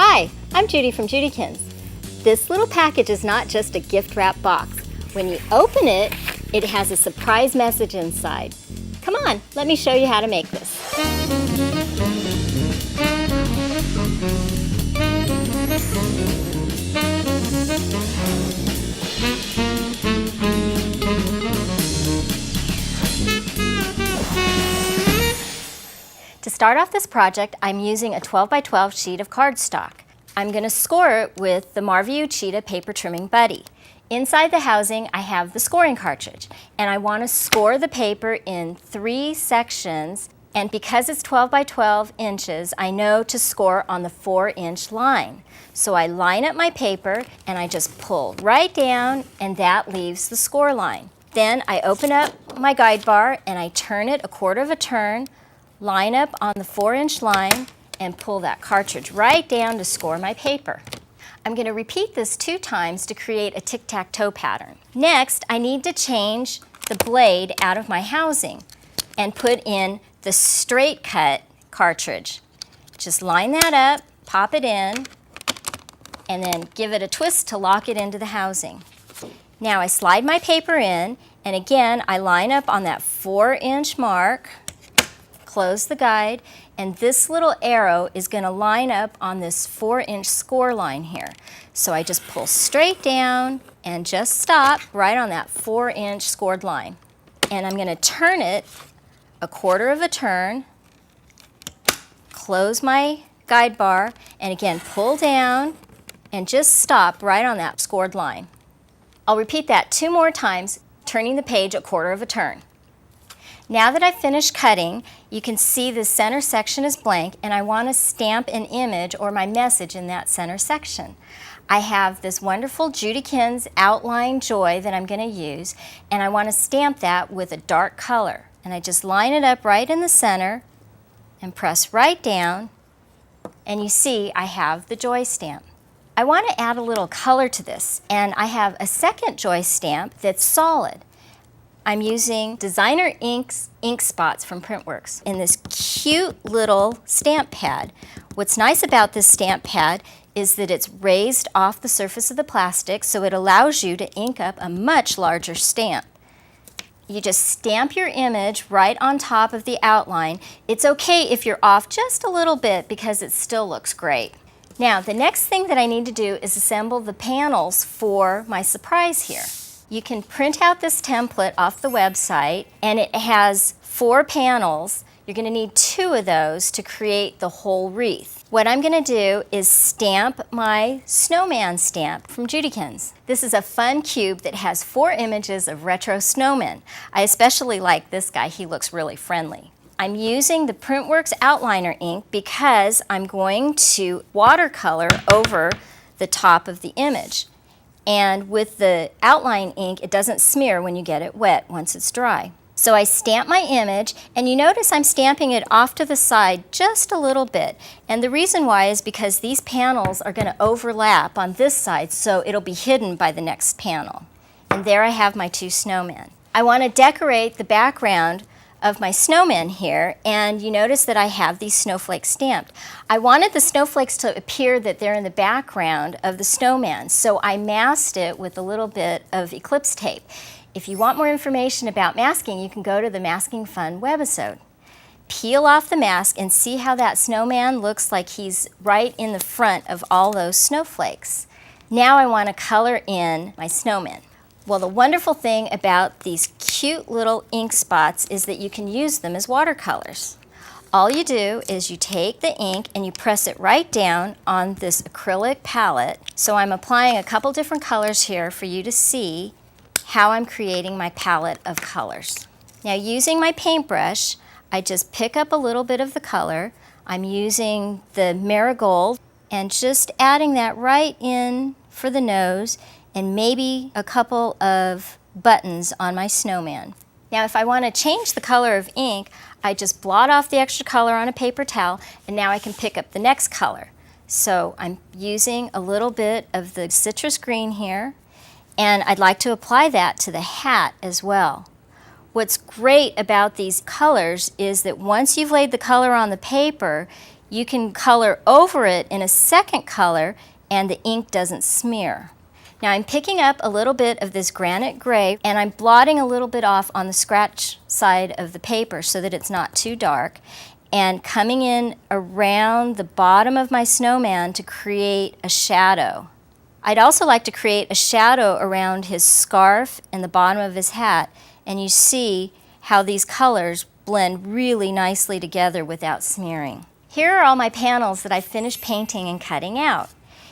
Hi, I'm Judy from JudiKins. This little package is not just a gift wrap box. When you open it, it has a surprise message inside. Come on, let me show you how to make this. To start off this project, I'm using a 12 by 12 sheet of cardstock. I'm going to score it with the Marvy Uchida Paper Trimming Buddy. Inside the housing, I have the scoring cartridge, and I want to score the paper in 3 sections, and because it's 12 by 12 inches, I know to score on the 4-inch line. So I line up my paper, and I just pull right down, and that leaves the score line. Then I open up my guide bar, and I turn it 1/4 of a turn, line up on the 4-inch line, and pull that cartridge right down to score my paper. I'm going to repeat this 2 times to create a tic-tac-toe pattern. Next, I need to change the blade out of my housing and put in the straight cut cartridge. Just line that up, pop it in, and then give it a twist to lock it into the housing. Now I slide my paper in, and again I line up on that 4-inch mark, close the guide, and this little arrow is going to line up on this 4-inch score line here. So I just pull straight down and just stop right on that 4-inch scored line. And I'm going to turn it 1/4 of a turn, close my guide bar, and again pull down and just stop right on that scored line. I'll repeat that 2 more times, turning the page 1/4 of a turn. Now that I've finished cutting, you can see the center section is blank, and I want to stamp an image or my message in that center section. I have this wonderful JudiKins outline joy that I'm going to use, and I want to stamp that with a dark color. And I just line it up right in the center and press right down, and you see I have the joy stamp. I want to add a little color to this, and I have a second joy stamp that's solid. I'm using Designer Ink's ink spots from PrintWorks in this cute little stamp pad. What's nice about this stamp pad is that it's raised off the surface of the plastic, so it allows you to ink up a much larger stamp. You just stamp your image right on top of the outline. It's okay if you're off just a little bit because it still looks great. Now, the next thing that I need to do is assemble the panels for my surprise here. You can print out this template off the website, and it has 4 panels. You're going to need 2 of those to create the whole wreath. What I'm going to do is stamp my snowman stamp from JudiKins. This is a fun cube that has 4 images of retro snowmen. I especially like this guy. He looks really friendly. I'm using the PrintWorks outliner ink because I'm going to watercolor over the top of the image. And with the outline ink, it doesn't smear when you get it wet once it's dry. So I stamp my image, and you notice I'm stamping it off to the side just a little bit. And the reason why is because these panels are going to overlap on this side, so it'll be hidden by the next panel. And there I have my 2 snowmen. I want to decorate the background of my snowmen here, and you notice that I have these snowflakes stamped. I wanted the snowflakes to appear that they're in the background of the snowman, so I masked it with a little bit of Eclipse tape. If you want more information about masking, you can go to the Masking Fun webisode. Peel off the mask and see how that snowman looks like he's right in the front of all those snowflakes. Now I want to color in my snowmen. Well, the wonderful thing about these cute little ink spots is that you can use them as watercolors. All you do is you take the ink and you press it right down on this acrylic palette. So I'm applying a couple different colors here for you to see how I'm creating my palette of colors. Now, using my paintbrush, I just pick up a little bit of the color. I'm using the marigold and just adding that right in for the nose, and maybe a couple of buttons on my snowman. Now, if I want to change the color of ink, I just blot off the extra color on a paper towel, and now I can pick up the next color. So I'm using a little bit of the citrus green here, and I'd like to apply that to the hat as well. What's great about these colors is that once you've laid the color on the paper, you can color over it in a second color and the ink doesn't smear. Now I'm picking up a little bit of this granite gray and I'm blotting a little bit off on the scratch side of the paper so that it's not too dark, and coming in around the bottom of my snowman to create a shadow. I'd also like to create a shadow around his scarf and the bottom of his hat, and you see how these colors blend really nicely together without smearing. Here are all my panels that I finished painting and cutting out.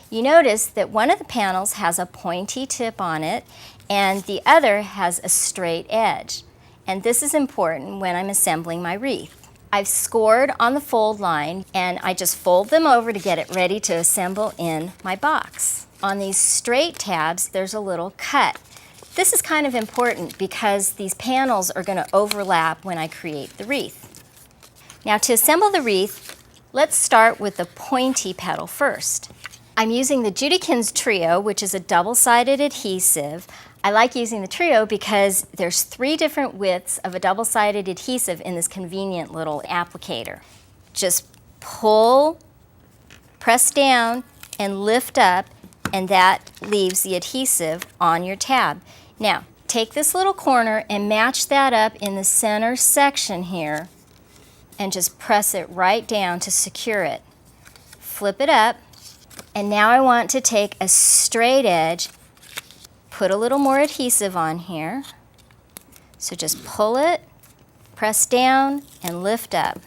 You notice that one of the panels has a pointy tip on it and the other has a straight edge. And this is important when I'm assembling my wreath. I've scored on the fold line and I just fold them over to get it ready to assemble in my box. On these straight tabs, there's a little cut. This is kind of important because these panels are going to overlap when I create the wreath. Now to assemble the wreath, let's start with the pointy petal first. I'm using the JudiKins Trio, which is a double-sided adhesive. I like using the Trio because there's 3 different widths of a double-sided adhesive in this convenient little applicator. Just pull, press down, and lift up, and that leaves the adhesive on your tab. Now, take this little corner and match that up in the center section here, and just press it right down to secure it. Flip it up. And now I want to take a straight edge, put a little more adhesive on here. So just pull it, press down, and lift up.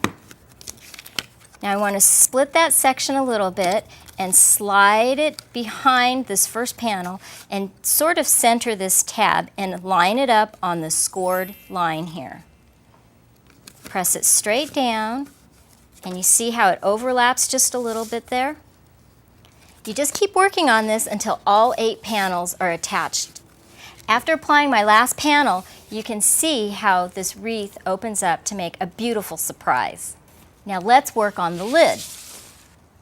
Now I want to split that section a little bit and slide it behind this first panel and sort of center this tab and line it up on the scored line here. Press it straight down, and you see how it overlaps just a little bit there? You just keep working on this until all 8 panels are attached. After applying my last panel, you can see how this wreath opens up to make a beautiful surprise. Now let's work on the lid.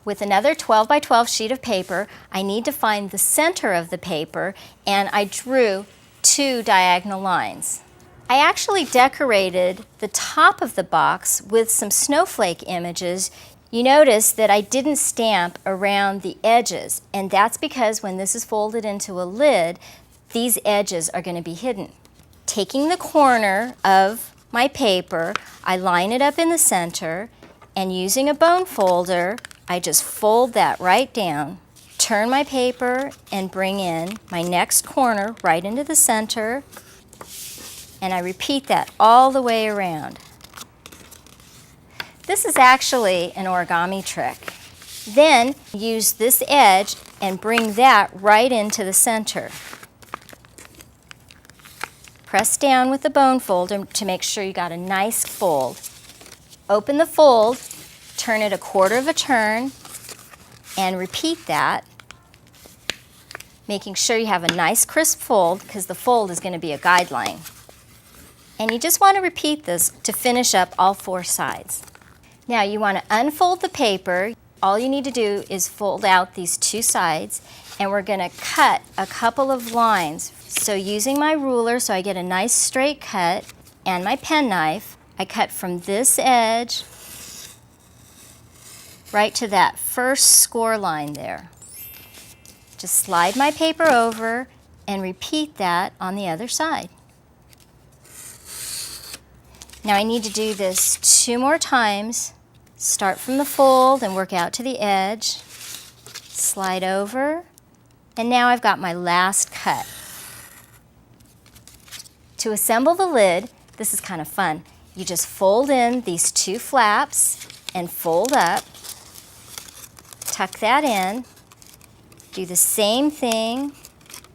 With another 12 by 12 sheet of paper, I need to find the center of the paper, and I drew 2 diagonal lines. I actually decorated the top of the box with some snowflake images. You notice that I didn't stamp around the edges, and that's because when this is folded into a lid, these edges are going to be hidden. Taking the corner of my paper, I line it up in the center, and using a bone folder, I just fold that right down, turn my paper, and bring in my next corner right into the center, and I repeat that all the way around. This is actually an origami trick. Then use this edge and bring that right into the center. Press down with the bone folder to make sure you got a nice fold. Open the fold, turn it a quarter of a turn, and repeat that, making sure you have a nice crisp fold because the fold is going to be a guideline. And you just want to repeat this to finish up all 4 sides. Now you want to unfold the paper. All you need to do is fold out these 2 sides, and we're going to cut a couple of lines. So using my ruler so I get a nice straight cut, and my penknife, I cut from this edge right to that first score line there. Just slide my paper over and repeat that on the other side. Now I need to do this 2 more times. Start from the fold and work out to the edge. Slide over, and now I've got my last cut. To assemble the lid, this is kind of fun. You just fold in these 2 flaps and fold up. Tuck that in. Do the same thing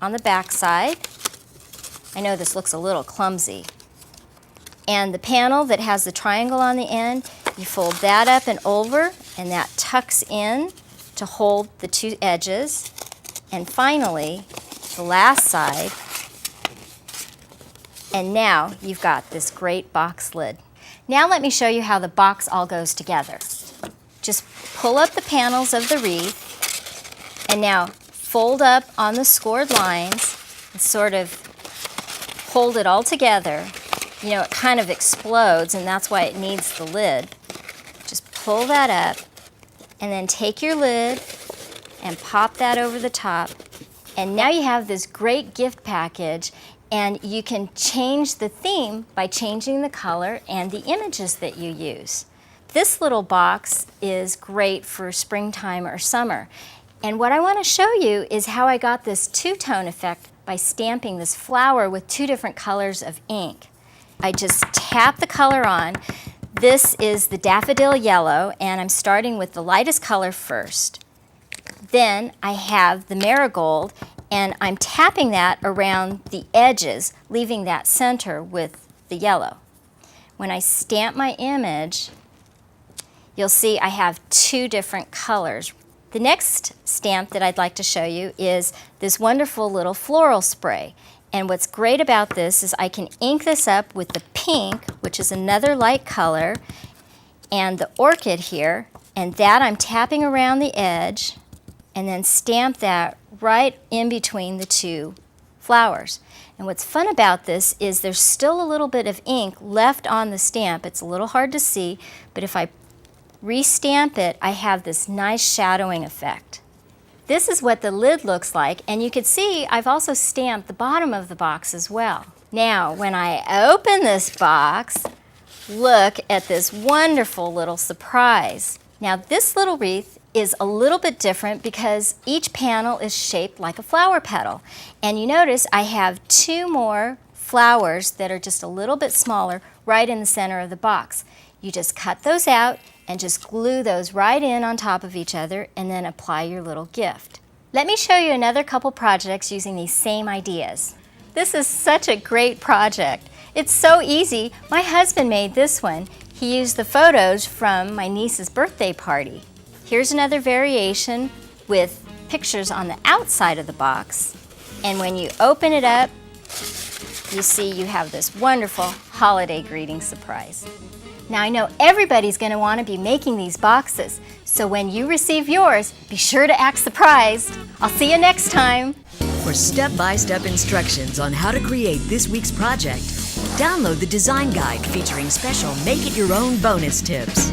on the back side. I know this looks a little clumsy. And the panel that has the triangle on the end, you fold that up and over, and that tucks in to hold the 2 edges. And finally, the last side. And now you've got this great box lid. Now let me show you how the box all goes together. Just pull up the panels of the wreath, and now fold up on the scored lines and sort of hold it all together. You know, it kind of explodes, and that's why it needs the lid. Just pull that up, and then take your lid and pop that over the top. And now you have this great gift package, and you can change the theme by changing the color and the images that you use. This little box is great for springtime or summer. And what I want to show you is how I got this two-tone effect by stamping this flower with two different colors of ink. I just tap the color on. This is the daffodil yellow, and I'm starting with the lightest color first. Then I have the marigold, and I'm tapping that around the edges, leaving that center with the yellow. When I stamp my image, you'll see I have two different colors. The next stamp that I'd like to show you is this wonderful little floral spray. And what's great about this is I can ink this up with the pink, which is another light color, and the orchid here, and that I'm tapping around the edge, and then stamp that right in between the two flowers. And what's fun about this is there's still a little bit of ink left on the stamp. It's a little hard to see, but if I re-stamp it, I have this nice shadowing effect. This is what the lid looks like, and you can see I've also stamped the bottom of the box as well. Now, when I open this box, look at this wonderful little surprise. Now, this little wreath is a little bit different because each panel is shaped like a flower petal. And you notice I have two more flowers that are just a little bit smaller right in the center of the box. You just cut those out and just glue those right in on top of each other and then apply your little gift. Let me show you another couple projects using these same ideas. This is such a great project. It's so easy. My husband made this one. He used the photos from my niece's birthday party. Here's another variation with pictures on the outside of the box. And when you open it up, you see you have this wonderful holiday greeting surprise. Now I know everybody's going to want to be making these boxes, so when you receive yours, be sure to act surprised. I'll see you next time. For step-by-step instructions on how to create this week's project, download the design guide featuring special make-it-your-own bonus tips.